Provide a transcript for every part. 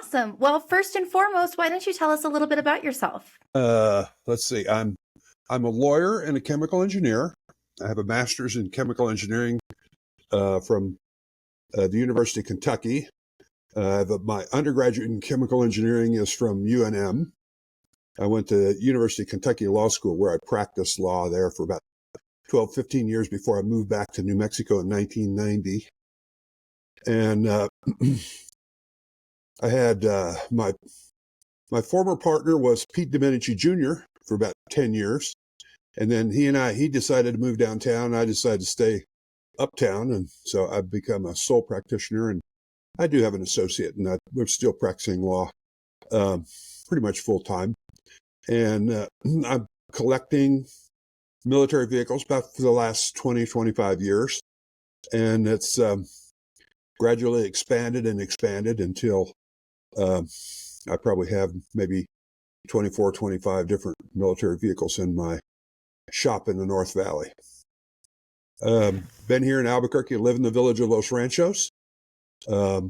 Awesome. Well, first and foremost, why don't you tell us a little bit about yourself? Let's see. I'm a lawyer and a chemical engineer. I have a master's in chemical engineering from the University of Kentucky. My undergraduate in chemical engineering is from UNM. I went to University of Kentucky Law School, where I practiced law there for about 12, 15 years before I moved back to New Mexico in 1990. And I had my former partner was Pete Domenici Jr. for about 10 years. And then he decided to move downtown. And I decided to stay uptown. And so I've become a sole practitioner. And I do have an associate, and we're still practicing law pretty much full time. And I'm collecting military vehicles about for the last 20, 25 years. And it's gradually expanded until I probably have maybe 24, 25 different military vehicles in my shop in the North Valley. Been here in Albuquerque, live in the village of Los Ranchos. I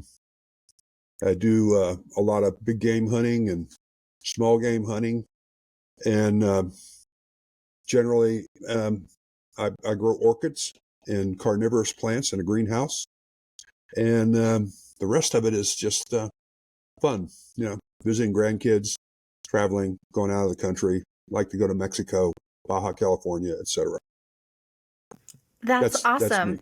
do a lot of big game hunting and small game hunting. And generally, I grow orchids and carnivorous plants in a greenhouse. And the rest of it is just fun, visiting grandkids, traveling, going out of the country, like to go to Mexico, Baja California, etc. That's That's awesome. me.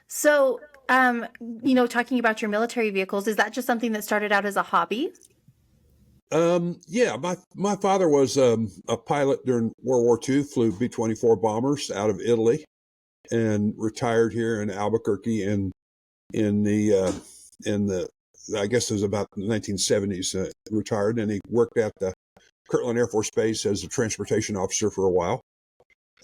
So, talking about your military vehicles, is that just something that started out as a hobby? Yeah, my father was a pilot during World War II, flew B-24 bombers out of Italy, and retired here in Albuquerque in the I guess it was about the 1970s. Retired, and he worked at the Kirtland Air Force Base as a transportation officer for a while.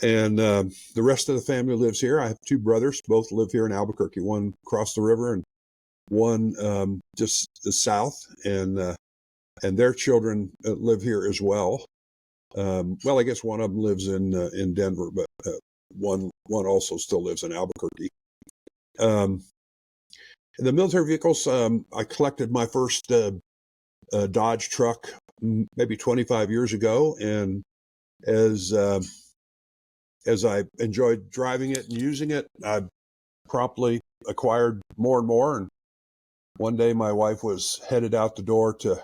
And the rest of the family lives here. I have two brothers, both live here in Albuquerque. One across the river, and one just south. And their children live here as well. Well, I guess one of them lives in Denver, but one also still lives in Albuquerque. The military vehicles, I collected my first Dodge truck maybe 25 years ago, and as I enjoyed driving it and using it, I promptly acquired more and more. And one day, my wife was headed out the door to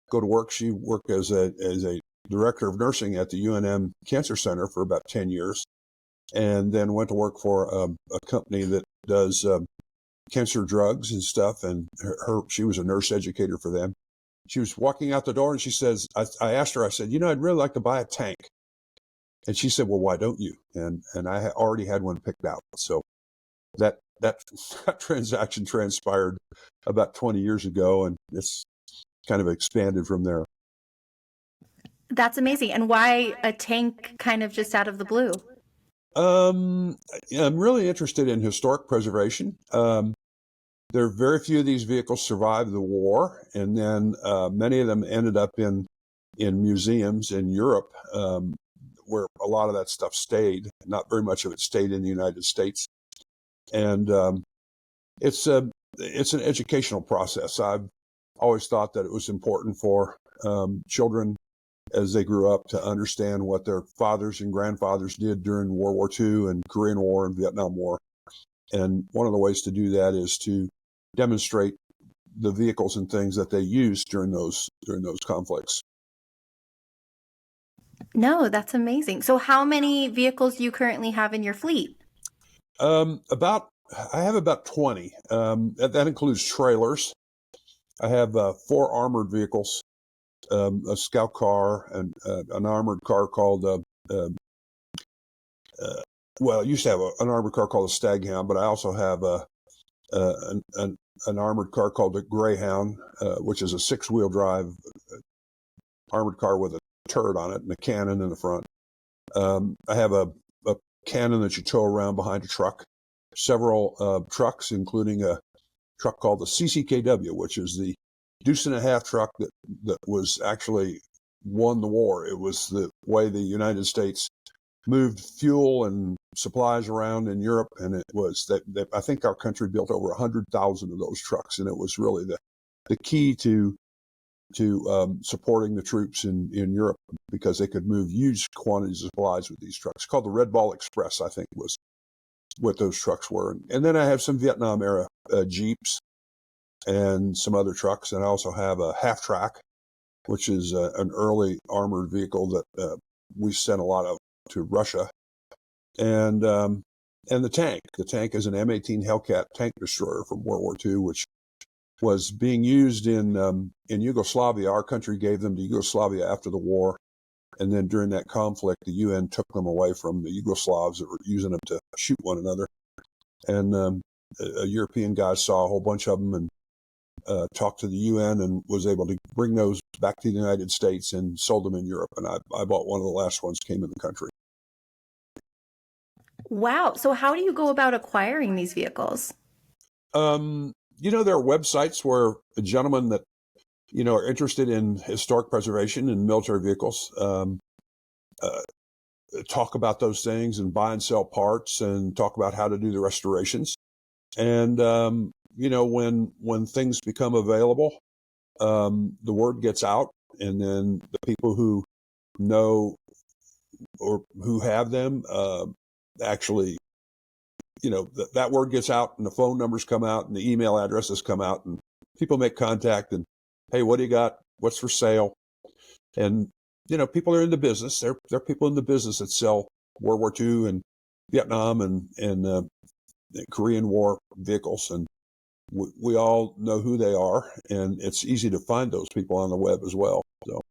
go to work. She worked as a director of nursing at the UNM Cancer Center for about 10 years, and then went to work for a company that does cancer drugs and stuff. And she was a nurse educator for them. She was walking out the door, and she says, I asked her, I said, I'd really like to buy a tank. And she said, well, why don't you? And I already had one picked out. So that transaction transpired about 20 years ago, and it's kind of expanded from there. That's amazing. And why a tank kind of just out of the blue? I'm really interested in historic preservation. There are very few of these vehicles survived the war, and then many of them ended up in museums in Europe, where a lot of that stuff stayed. Not very much of it stayed in the United States. And it's an educational process. I've always thought that it was important for children as they grew up to understand what their fathers and grandfathers did during World War II and Korean War and Vietnam War. And one of the ways to do that is to demonstrate the vehicles and things that they used during those conflicts. No, that's amazing. So how many vehicles do you currently have in your fleet? I have about 20. That includes trailers. I have 4 armored vehicles, a scout car, and an armored car called well, I used to have an armored car called a Staghound, but I also have an armored car called a Greyhound, which is a 6-wheel drive armored car with a turret on it and a cannon in the front. I have a cannon that you tow around behind a truck. Several trucks, including a truck called the CCKW, which is the deuce and a half truck that was actually won the war. It was the way the United States moved fuel and supplies around in Europe, and it was that I think our country built over 100,000 of those trucks, and it was really the key to supporting the troops in Europe because they could move huge quantities of supplies with these trucks. Called the Red Ball Express, I think was what those trucks were. And then I have some Vietnam era Jeeps and some other trucks. And I also have a half track, which is an early armored vehicle that we sent a lot of to Russia. And the tank. The tank is an M18 Hellcat tank destroyer from World War II, which was being used in Yugoslavia. Our country gave them to Yugoslavia after the war. And then during that conflict, the UN took them away from the Yugoslavs that were using them to shoot one another. And a European guy saw a whole bunch of them and talked to the UN and was able to bring those back to the United States and sold them in Europe. And I bought one of the last ones came in the country. Wow. So how do you go about acquiring these vehicles? There are websites where gentlemen that, are interested in historic preservation and military vehicles talk about those things and buy and sell parts and talk about how to do the restorations. And, when things become available, the word gets out, and then the people who know or who have them actually, that word gets out and the phone numbers come out and the email addresses come out and people make contact and, hey, what do you got? What's for sale? And, people are in the business. They're people in the business that sell World War II and Vietnam and the Korean War vehicles. And we all know who they are. And it's easy to find those people on the web as well. So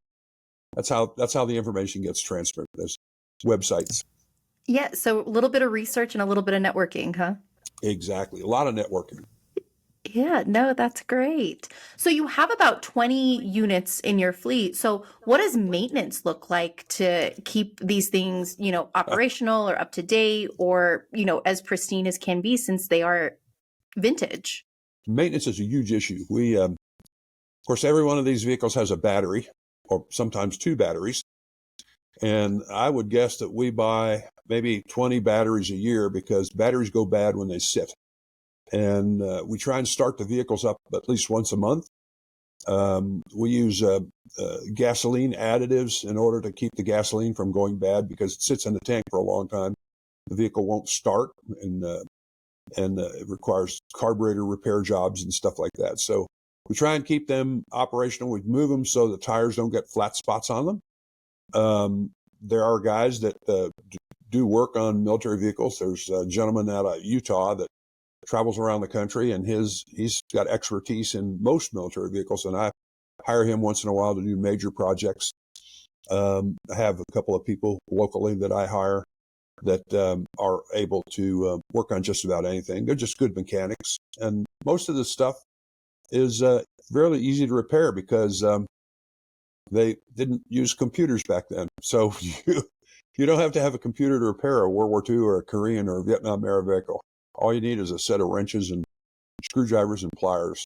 that's how the information gets transferred. There's websites. Yeah. So a little bit of research and a little bit of networking, huh? Exactly. A lot of networking. Yeah, no, that's great. So you have about 20 units in your fleet. So what does maintenance look like to keep these things, operational or up to date or, as pristine as can be since they are vintage? Maintenance is a huge issue. We, of course, every one of these vehicles has a battery or sometimes two batteries. And I would guess that we buy maybe 20 batteries a year because batteries go bad when they sit. And we try and start the vehicles up at least once a month. We use gasoline additives in order to keep the gasoline from going bad because it sits in the tank for a long time. The vehicle won't start, and it requires carburetor repair jobs and stuff like that. So we try and keep them operational. We move them so the tires don't get flat spots on them. There are guys that do work on military vehicles. There's a gentleman out of Utah that travels around the country, and he's got expertise in most military vehicles, and I hire him once in a while to do major projects. I have a couple of people locally that I hire that are able to work on just about anything. They're just good mechanics, and most of the stuff is fairly easy to repair because they didn't use computers back then. So you don't have to have a computer to repair a World War II or a Korean or a Vietnam era vehicle. All you need is a set of wrenches and screwdrivers and pliers.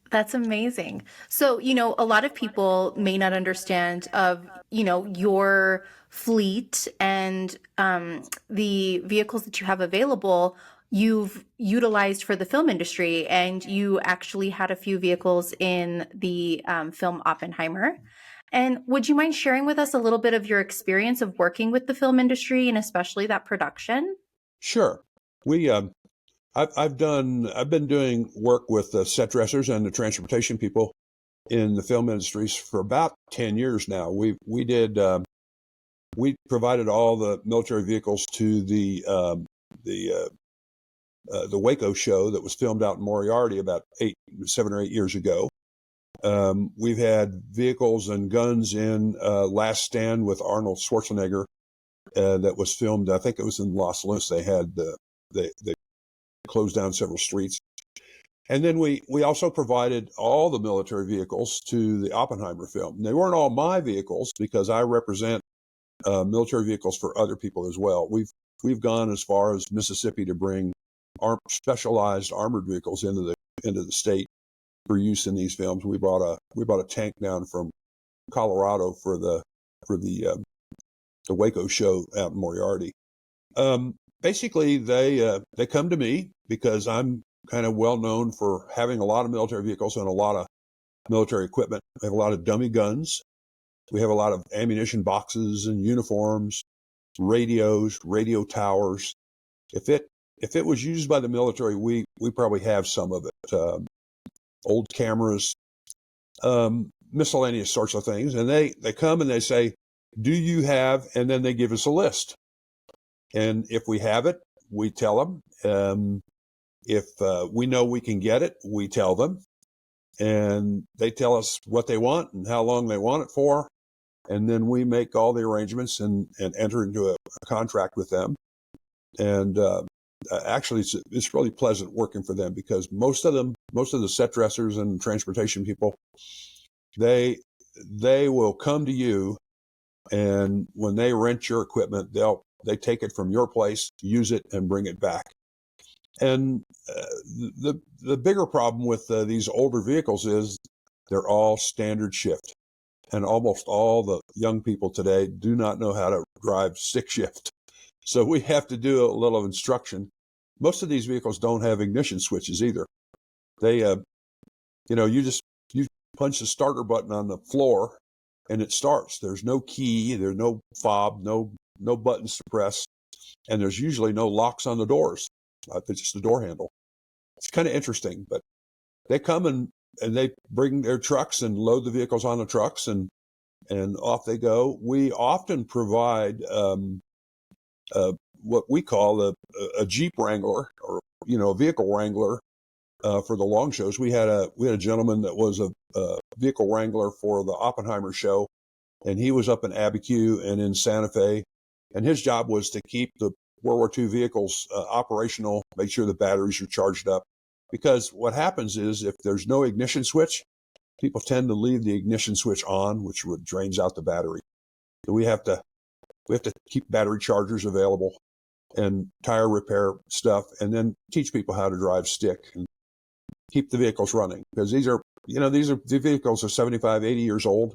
That's amazing. So, a lot of people may not understand of, your fleet and the vehicles that you have available, you've utilized for the film industry, and you actually had a few vehicles in the film Oppenheimer. And would you mind sharing with us a little bit of your experience of working with the film industry and especially that production? Sure. We I've been doing work with the set dressers and the transportation people in the film industries for about 10 years now. We provided all the military vehicles to the Waco show that was filmed out in Moriarty about 7 or 8 years ago. We've had vehicles and guns in Last Stand with Arnold Schwarzenegger that was filmed. I think it was in Los Lunas. They closed down several streets. And then we also provided all the military vehicles to the Oppenheimer film. They weren't all my vehicles because I represent military vehicles for other people as well. We've gone as far as Mississippi to bring specialized armored vehicles into the state for use in these films. We brought a tank down from Colorado for the Waco show out in Moriarty. Basically, they come to me because I'm kind of well known for having a lot of military vehicles and a lot of military equipment. We have a lot of dummy guns. We have a lot of ammunition boxes and uniforms, radios, radio towers. If it was used by the military, we probably have some of it. Old cameras, miscellaneous sorts of things. And they come and they say, do you have, and then they give us a list. And if we have it, we tell them. If we know we can get it, we tell them. And they tell us what they want and how long they want it for. And then we make all the arrangements and enter into a contract with them. And actually, it's really pleasant working for them, because most of the set dressers and transportation people, they will come to you, and when they rent your equipment, they take it from your place, use it, and bring it back. And the bigger problem with these older vehicles is they're all standard shift, and almost all the young people today do not know how to drive stick shift. So we have to do a little instruction. Most of these vehicles don't have ignition switches either. They, you punch the starter button on the floor, and it starts. There's no key, there's no fob, no buttons to press, and there's usually no locks on the doors. It's just a door handle. It's kind of interesting, but they come and they bring their trucks and load the vehicles on the trucks, and off they go. We often provide what we call a Jeep Wrangler, or a vehicle wrangler for the long shows. We had a gentleman that was a vehicle wrangler for the Oppenheimer show, and he was up in Abiquiu and in Santa Fe, and his job was to keep the World War II vehicles operational, make sure the batteries are charged up. Because what happens is, if there's no ignition switch, people tend to leave the ignition switch on, which drains out the battery. So we have to keep battery chargers available and tire repair stuff, and then teach people how to drive stick and keep the vehicles running. Because the vehicles are 75, 80 years old,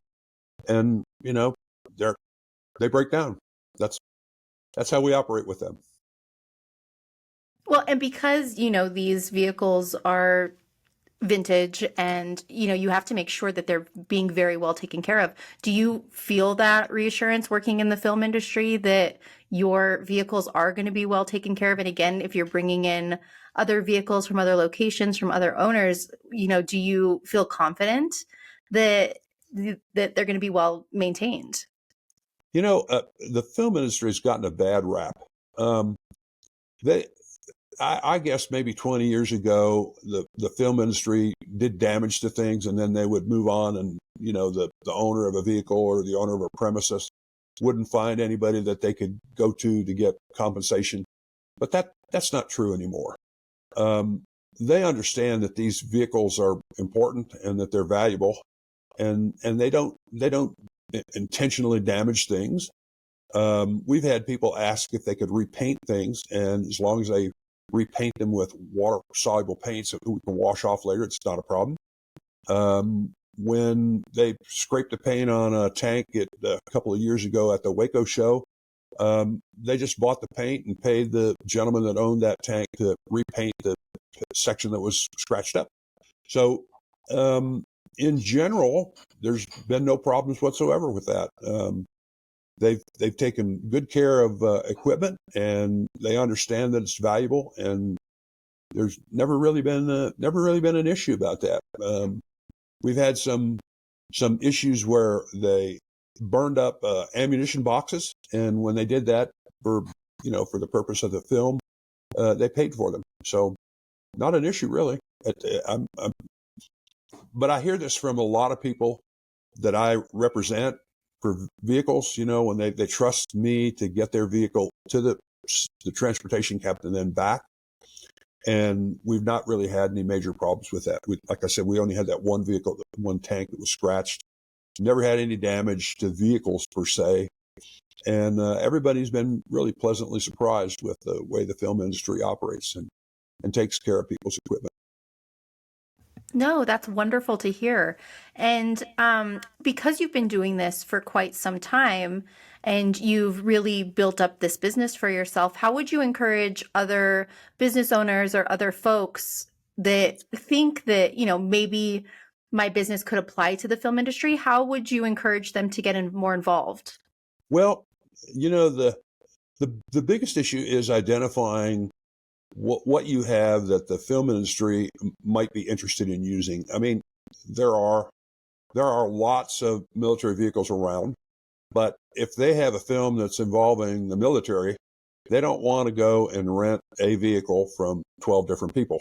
and they break down. That's how we operate with them. Well, and because, these vehicles are vintage, and, you have to make sure that they're being very well taken care of. Do you feel that reassurance working in the film industry that your vehicles are going to be well taken care of? And again, if you're bringing in other vehicles from other locations, from other owners, do you feel confident that they're going to be well maintained? The film industry has gotten a bad rap. They I guess maybe 20 years ago, the film industry did damage to things, and then they would move on, and the owner of a vehicle or the owner of a premises wouldn't find anybody that they could go to get compensation. But that's not true anymore. They understand that these vehicles are important and that they're valuable, and they don't intentionally damage things. We've had people ask if they could repaint things, and as long as they repaint them with water-soluble paints that we can wash off later, it's not a problem. When they scraped the paint on a tank a couple of years ago at the Waco show, they just bought the paint and paid the gentleman that owned that tank to repaint the section that was scratched up. So, in general, there's been no problems whatsoever with that. They've taken good care of equipment, and they understand that it's valuable, and there's never really been an issue about that. We've had some issues where they burned up ammunition boxes, and when they did that for the purpose of the film, they paid for them. So not an issue really. But I hear this from a lot of people that I represent for vehicles, when they trust me to get their vehicle to the transportation captain and then back. And we've not really had any major problems with that. Like I said, we only had that one vehicle, one tank that was scratched. Never had any damage to vehicles per se. And everybody's been really pleasantly surprised with the way the film industry operates and takes care of people's equipment. No, that's wonderful to hear. And because you've been doing this for quite some time and you've really built up this business for yourself, how would you encourage other business owners or other folks that think that, maybe my business could apply to the film industry, how would you encourage them to get more involved? Well, you know, the biggest issue is identifying what you have that the film industry might be interested in using. I mean, there are lots of military vehicles around, but if they have a film that's involving the military, they don't want to go and rent a vehicle from 12 different people.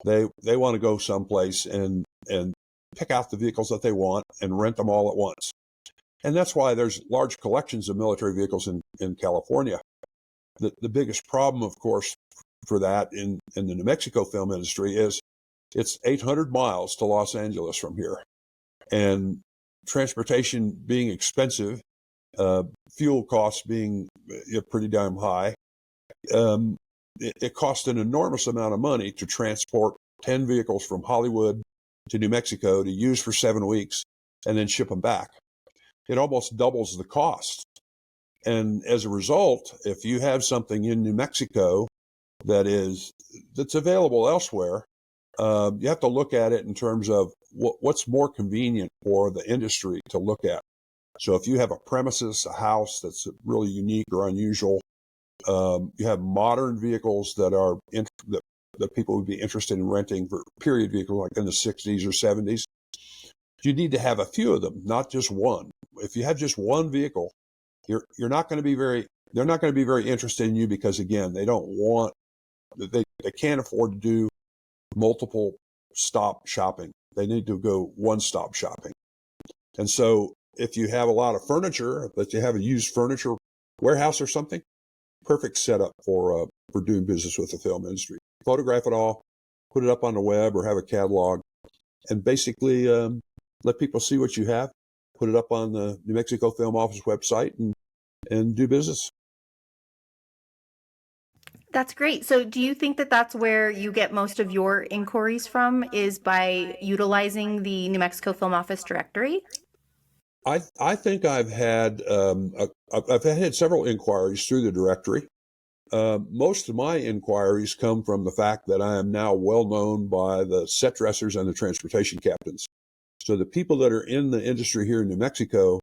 They want to go someplace and pick out the vehicles that they want and rent them all at once. And that's why there's large collections of military vehicles in California. The biggest problem, of course, for that in the New Mexico film industry is it's 800 miles to Los Angeles from here. And transportation being expensive, fuel costs being pretty damn high, it costs an enormous amount of money to transport 10 vehicles from Hollywood to New Mexico to use for 7 weeks and then ship them back. It almost doubles the cost. And as a result, if you have something in New Mexico that's available elsewhere, you have to look at it in terms of what's more convenient for the industry to look at. So if you have a premises, a house that's really unique or unusual, you have modern vehicles that people would be interested in renting for period vehicles like in the 60s or 70s. You need to have a few of them, not just one. If you have just one vehicle, you're not going to be they're not going to be very interested in you because again, they can't afford to do multiple stop shopping. They need to go one stop shopping. And so if you have a lot of furniture, that you have a used furniture warehouse or something, perfect setup for doing business with the film industry. Photograph it all, put it up on the web or have a catalog, and basically let people see what you have, put it up on the New Mexico Film Office website and do business. That's great. So do you think that that's where you get most of your inquiries from, is by utilizing the New Mexico Film Office directory? I think I've had I've had several inquiries through the directory. Most of my inquiries come from the fact that I am now well known by the set dressers and the transportation captains. So the people that are in the industry here in New Mexico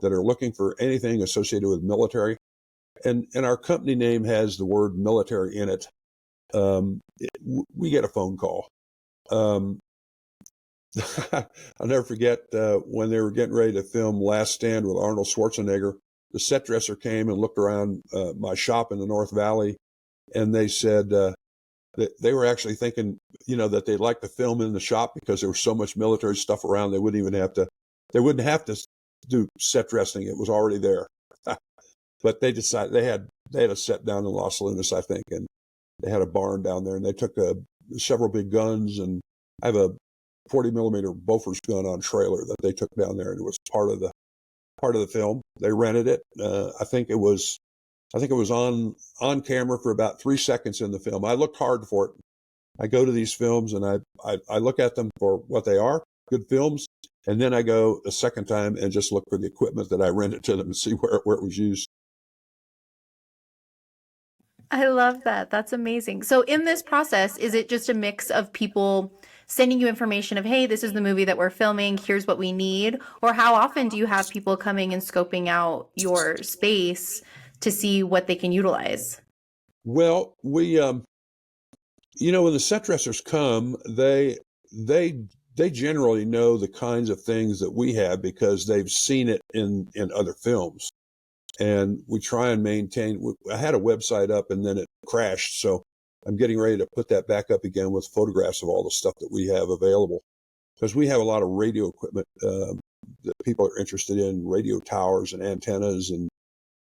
that are looking for anything associated with military, and our company name has the word military in it, we get a phone call. I'll never forget when they were getting ready to film Last Stand with Arnold Schwarzenegger. The set dresser came and looked around my shop in the North Valley, and they said that they were actually thinking, that they'd like to film in the shop because there was so much military stuff around. They wouldn't have to do set dressing. It was already there. But they decided they had a set down in Los Lunas, I think, and they had a barn down there, and they took several big guns, and I have a 40 millimeter Bofors gun on trailer that they took down there, and it was part of the film. They rented it. I think it was on camera for about 3 seconds in the film. I looked hard for it. I go to these films and I look at them for what they are, good films, and then I go a second time and just look for the equipment that I rented to them and see where it was used. I love that. That's amazing. So in this process, is it just a mix of people sending you information of, hey, this is the movie that we're filming, here's what we need? Or how often do you have people coming and scoping out your space to see what they can utilize? Well, we when the set dressers come, they generally know the kinds of things that we have because they've seen it in other films. And we try and maintain. I had a website up and then it crashed, so I'm getting ready to put that back up again with photographs of all the stuff that we have available, because we have a lot of radio equipment that people are interested in, radio towers and antennas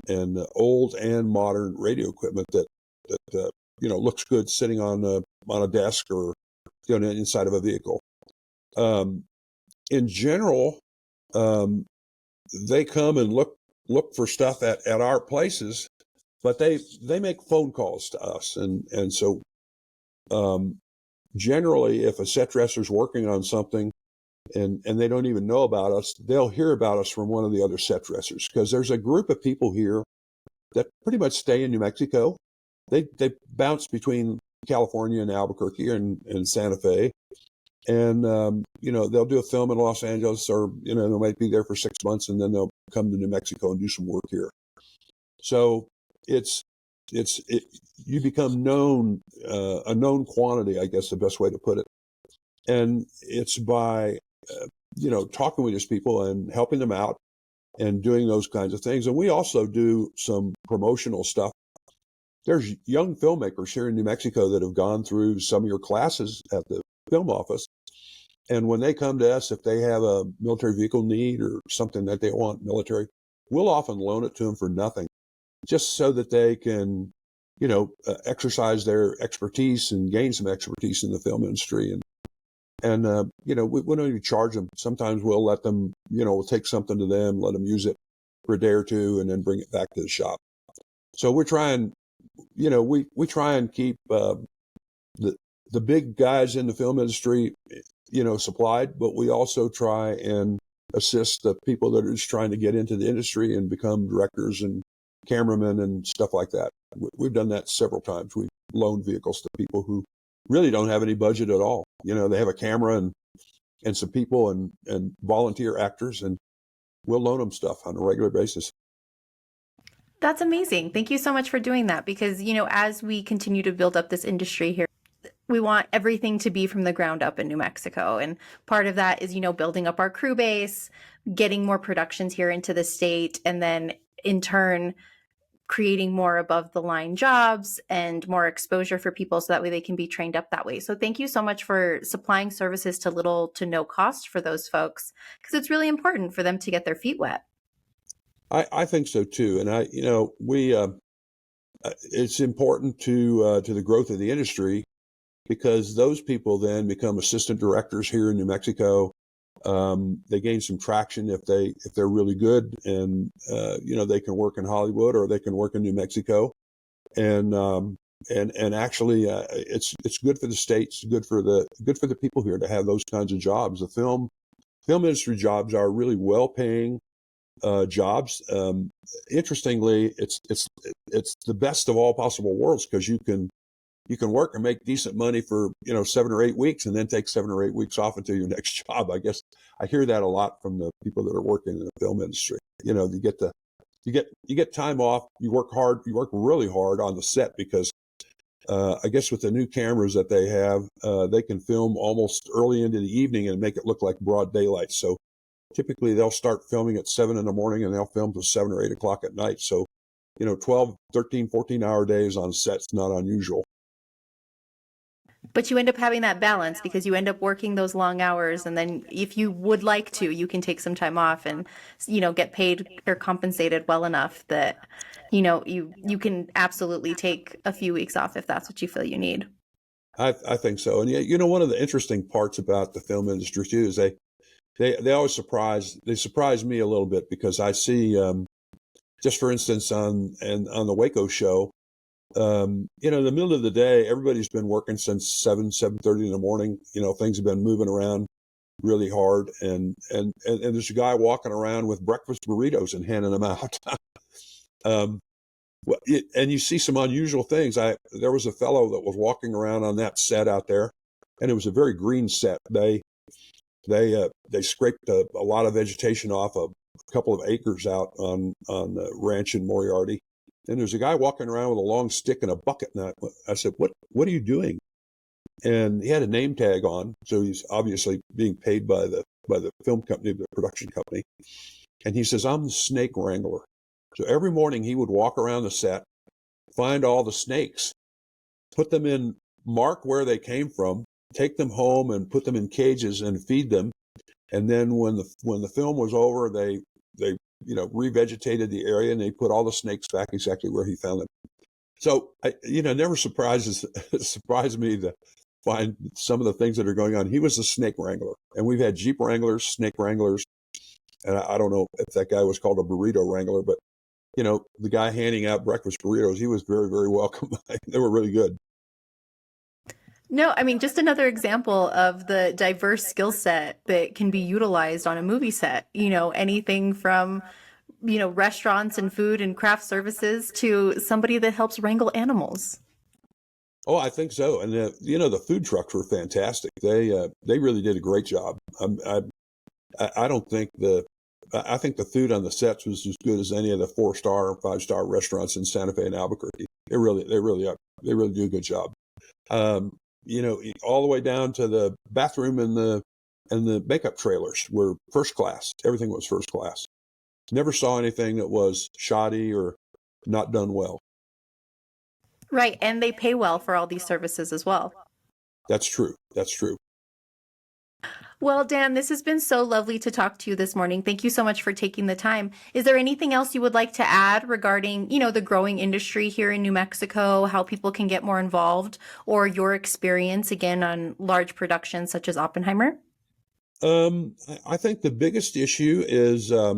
and old and modern radio equipment that looks good sitting on a desk or inside of a vehicle. In general, they come and look for stuff at our places, but they make phone calls to us, and so generally, if a set dresser's working on something and they don't even know about us, they'll hear about us from one of the other set dressers, because there's a group of people here that pretty much stay in New Mexico. They bounce between California and Albuquerque and Santa Fe, and they'll do a film in Los Angeles, or they might be there for 6 months, and then they'll come to New Mexico and do some work here. So it's it, you become known, a known quantity, I guess the best way to put it, and it's by talking with these people and helping them out and doing those kinds of things. And we also do some promotional stuff. There's young filmmakers here in New Mexico that have gone through some of your classes at the film office. And when they come to us, if they have a military vehicle need or something that they want military, we'll often loan it to them for nothing, just so that they can, exercise their expertise and gain some expertise in the film industry. And we don't even charge them. Sometimes we'll let them, we'll take something to them, let them use it for a day or two, and then bring it back to the shop. So we're trying, we try and keep the big guys in the film industry, supplied, but we also try and assist the people that are just trying to get into the industry and become directors and cameramen and stuff like that. We've done that several times. We've loaned vehicles to people who really don't have any budget at all. They have a camera and some people and volunteer actors, and we'll loan them stuff on a regular basis. That's amazing. Thank you so much for doing that because, as we continue to build up this industry here, we want everything to be from the ground up in New Mexico. And part of that is, building up our crew base, getting more productions here into the state, and then in turn, creating more above the line jobs and more exposure for people so that way they can be trained up that way. So thank you so much for supplying services to little to no cost for those folks, because it's really important for them to get their feet wet. I think so too. And we, it's important to the growth of the industry, because those people then become assistant directors here in New Mexico. They gain some traction if they're really good, and they can work in Hollywood or they can work in New Mexico, and actually it's good for the states, good for the people here to have those kinds of jobs. The film industry jobs are really well paying jobs. Interestingly, it's the best of all possible worlds, because you can work and make decent money for 7 or 8 weeks, and then take 7 or 8 weeks off until your next job. I guess I hear that a lot from the people that are working in the film industry. You get time off. You work hard. You work really hard on the set, because I guess with the new cameras that they have, they can film almost early into the evening and make it look like broad daylight. So typically they'll start filming at 7 in the morning and they'll film till 7 or 8 o'clock at night. So 12, 13, 14-hour days on set's not unusual. But you end up having that balance because you end up working those long hours. And then if you would like to, you can take some time off and, get paid or compensated well enough that, you can absolutely take a few weeks off if that's what you feel you need. I think so. And one of the interesting parts about the film industry too is they always surprise me a little bit, because I see, just for instance, on the Waco show, in the middle of the day, everybody's been working since 7:30 in the morning. Things have been moving around really hard, and there's a guy walking around with breakfast burritos and handing them out. um, and you see some unusual things. There was a fellow that was walking around on that set out there, and it was a very green set. They scraped a lot of vegetation off a couple of acres out on the ranch in Moriarty. And there's a guy walking around with a long stick and a bucket. And I said, what are you doing? And he had a name tag on, so he's obviously being paid by the film company, the production company. And he says, I'm the snake wrangler. So every morning he would walk around the set, find all the snakes, put them in, mark where they came from, take them home and put them in cages and feed them. And then when the film was over, they revegetated the area, and they put all the snakes back exactly where he found them. So never surprised me to find some of the things that are going on. He was a snake wrangler, and we've had Jeep wranglers, snake wranglers, and I don't know if that guy was called a burrito wrangler, but the guy handing out breakfast burritos, he was very, very welcome. They were really good. No, I mean, just another example of the diverse skill set that can be utilized on a movie set. Anything from, restaurants and food and craft services to somebody that helps wrangle animals. Oh, I think so. And the food trucks were fantastic. They really did a great job. I don't think I think the food on the sets was as good as any of the 4-star or 5-star restaurants in Santa Fe and Albuquerque. They really do a good job. Um, all the way down to the bathroom and the makeup trailers were first class. Everything was first class. Never saw anything that was shoddy or not done well. Right, and they pay well for all these services as well. That's true. That's true. Well, Dan, this has been so lovely to talk to you this morning. Thank you so much for taking the time. Is there anything else you would like to add regarding, the growing industry here in New Mexico, how people can get more involved, or your experience again on large productions such as Oppenheimer? I think the biggest issue is uh,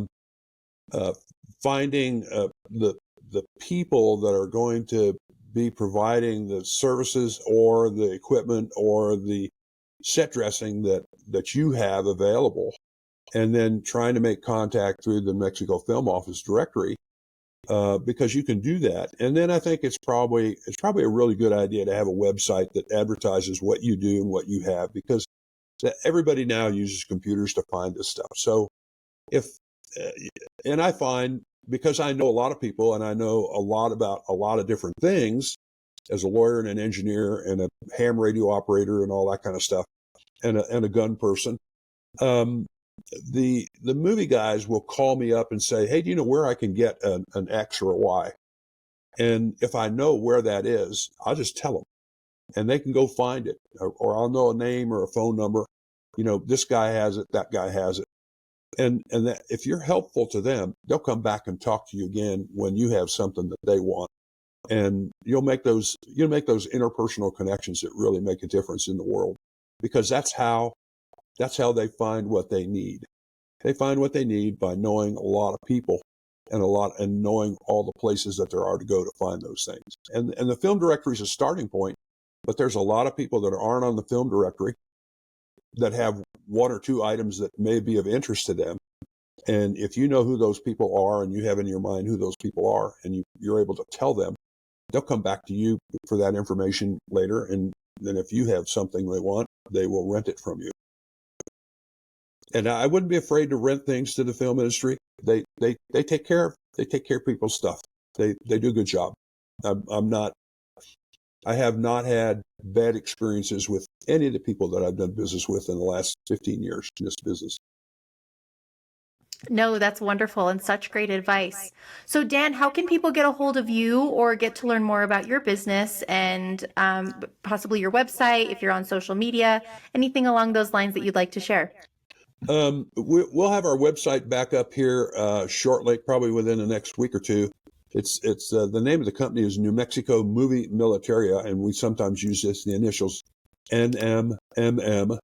finding the people that are going to be providing the services or the equipment or the set dressing that you have available, and then trying to make contact through the Mexico Film Office directory, because you can do that. And then I think it's probably a really good idea to have a website that advertises what you do and what you have, because everybody now uses computers to find this stuff. So if uh, and I find, because I know a lot of people and I know a lot about a lot of different things as a lawyer and an engineer and a ham radio operator and all that kind of stuff, and a gun person, um, the movie guys will call me up and say, "Hey, do you know where I can get an X or a Y?" And if I know where that is, I'll just tell them, and they can go find it, or I'll know a name or a phone number. This guy has it, that guy has it, and that if you're helpful to them, they'll come back and talk to you again when you have something that they want, and you'll make those interpersonal connections that really make a difference in the world, because that's how they find what they need. They find what they need by knowing a lot of people and knowing all the places that there are to go to find those things. And the film directory is a starting point, but there's a lot of people that aren't on the film directory that have one or two items that may be of interest to them. And if you know who those people are and you have in your mind who those people are, and you're able to tell them, they'll come back to you for that information later. And then if you have something they want, they will rent it from you. And I wouldn't be afraid to rent things to the film industry. They take care of people's stuff. They do a good job. I'm not I have not had bad experiences with any of the people that I've done business with in the last 15 years in this business. No, that's wonderful and such great advice. So, Dan, how can people get a hold of you or get to learn more about your business and possibly your website, if you're on social media, anything along those lines that you'd like to share? We'll have our website back up here shortly, probably within the next week or two. It's the name of the company is New Mexico Movie Militaria, and we sometimes use the initials NMMM.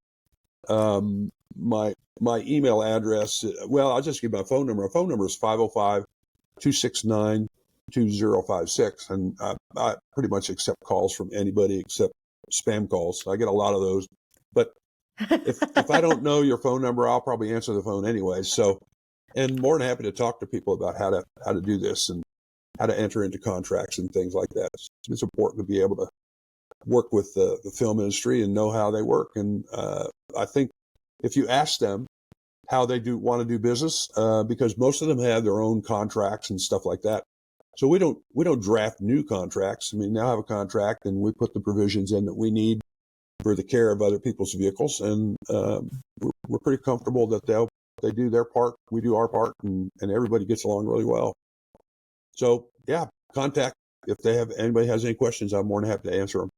My email address, well, I'll just give my phone number. My phone number is 505-269-2056, and I pretty much accept calls from anybody except spam calls. I get a lot of those, but if I don't know your phone number, I'll probably answer the phone anyway. So, and more than happy to talk to people about how to do this and how to enter into contracts and things like that. It's important to be able to work with the film industry and know how they work. And I think if you ask them how they want to do business, because most of them have their own contracts and stuff like that. So we don't draft new contracts. I mean, now I have a contract and we put the provisions in that we need for the care of other people's vehicles, and we're pretty comfortable that they do their part, we do our part, and everybody gets along really well. So yeah, contact if anybody has any questions. I'm more than happy to answer them.